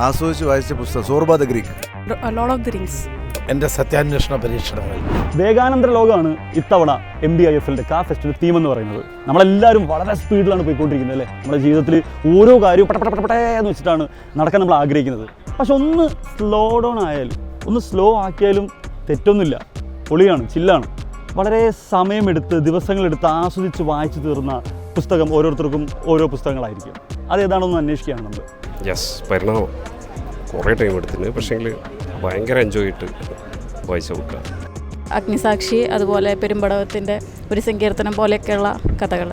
ആസ്വദിച്ച് വായിച്ച പുസ്തകം Zorba the Greek, Lord of the rings, എൻ്റെ സത്യാന്വേഷണ പരീക്ഷണങ്ങൾ. വേഗാനന്തര ലോകമാണ് ഇത്തവണ MBIFL കാ ഫെസ്റ്റിൻ്റെ തീം എന്ന് പറയുന്നത്. നമ്മളെല്ലാവരും വളരെ സ്പീഡിലാണ് പോയിക്കൊണ്ടിരിക്കുന്നത് അല്ലേ. നമ്മുടെ ജീവിതത്തിൽ ഓരോ കാര്യവും പട്ടേ വെച്ചിട്ടാണ് നടക്കാൻ നമ്മൾ ആഗ്രഹിക്കുന്നത്. പക്ഷെ ഒന്ന് സ്ലോ ഡൗൺ ആയാലും, ഒന്ന് സ്ലോ ആക്കിയാലും തെറ്റൊന്നുമില്ല. പൊളിയാണ്, ചില്ലാണ്. വളരെ സമയമെടുത്ത് ദിവസങ്ങളെടുത്ത് ആസ്വദിച്ച് വായിച്ചു തീർന്ന പുസ്തകം ഓരോരുത്തർക്കും ഓരോ പുസ്തകങ്ങളായിരിക്കും. അതേതാണെന്ന് അന്വേഷിക്കുകയാണ് നമ്മൾ. പരിണാമം കുറേ ടൈം എടുത്തിട്ടുണ്ട്, പക്ഷേങ്കിൽ ഭയങ്കര എൻജോയ് ചെയ്തിട്ട് വായിച്ച ബുക്കാണ്. അഗ്നിസാക്ഷി, അതുപോലെ പെരുമ്പടവത്തിൻ്റെ ഒരു സങ്കീർത്തനം പോലെയൊക്കെയുള്ള കഥകൾ.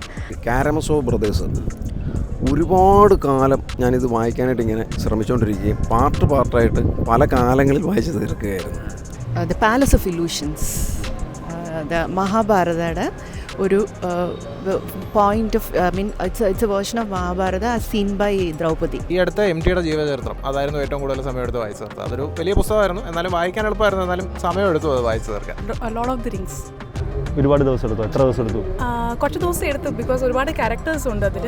കാരമസോ ബ്രദേഴ്സ്, ഒരുപാട് കാലം ഞാനിത് വായിക്കാനായിട്ട് ഇങ്ങനെ ശ്രമിച്ചുകൊണ്ടിരിക്കുകയും പാർട്ടായിട്ട് പല കാലങ്ങളിൽ വായിച്ചു തീർക്കുകയായിരുന്നു. ദ പാലസ് ഓഫ് ഇലൂഷൻസ്, മഹാഭാരതയുടെ ഒരു point of it's a version of Mahabharata seen by Draupadi. ഈ അടുത്ത MTയുടെ ജീവചരിത്രം അതായിരുന്നു ഏറ്റവും കൂടുതൽ സമയമെടുത്ത് വായിച്ചത്. അതൊരു വലിയ പുസ്തകമായിരുന്നു, എന്നാലും വായിക്കാൻ എളുപ്പമായിരുന്നു, എന്നാലും സമയമെടുത്തു അത് വായിച്ചു തീർക്കാൻ. ലോർഡ് ഓഫ് ദി റിംഗ്സ് ഒരുപാട് ദിവസം എടുത്തു. എത്ര ദിവസം എടുത്തു? കുറച്ച് ദിവസം എടുത്തു, ബിക്കോസ് ഒരുപാട് ക്യാരക്ടേഴ്സ് ഉണ്ട് അതിൽ.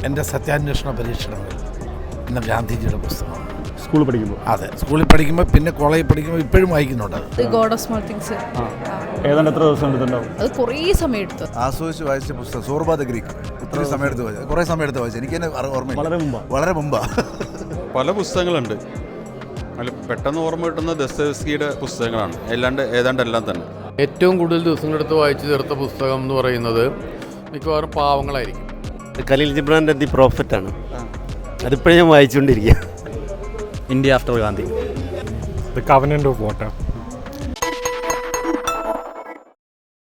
എൻ്റെ സത്യാന്വേഷണ പരീക്ഷണങ്ങൾ എന്ന ഗാന്ധിജിയുടെ പുസ്തകമാണ്. സ്കൂളിൽ പഠിക്കുമ്പോൾ? അതെ, സ്കൂളിൽ പഠിക്കുമ്പോൾ, പിന്നെ കോളേജിൽ പഠിക്കുമ്പോൾ, ഇപ്പോഴും വായിക്കുന്നുണ്ട്. ഗോഡ് ഓഫ് സ്മോൾ തിങ്സ് ഏതാണ്ട് എത്ര ദിവസം എടുത്തിട്ടുണ്ടാവും? അത് കുറേ സമയം എടുത്തു. ആസ്വദിച്ച് വായിച്ച പുസ്തകം സോർബ ദ ഗ്രീക്ക്, ഒത്തിരി സമയമെടുത്ത് വായിച്ചു, കുറേ സമയമെടുത്ത് വായിച്ചു. എനിക്ക് തന്നെ ഓർമ്മയില്ല, വളരെ മുമ്പാ. പല പുസ്തകങ്ങളുണ്ട്, അതിൽ പെട്ടെന്ന് ഓർമ്മ കിട്ടുന്ന ദസ്തയേവ്സ്കിയുടെ പുസ്തകങ്ങളാണ്. ഏതാണ്ട് എല്ലാം തന്നെ. ഏറ്റവും കൂടുതൽ ദിവസങ്ങളെടുത്ത് വായിച്ചു തീർത്ത പുസ്തകം എന്ന് പറയുന്നത് മിക്കവാറും പാവങ്ങളായിരിക്കും. ഖലീൽ ജിബ്രാൻ്റെ ദി പ്രോഫറ്റാണ്. അതിപ്പോഴും ഞാൻ വായിച്ചുകൊണ്ടിരിക്കുക. India after Gandhi, the covenant of water.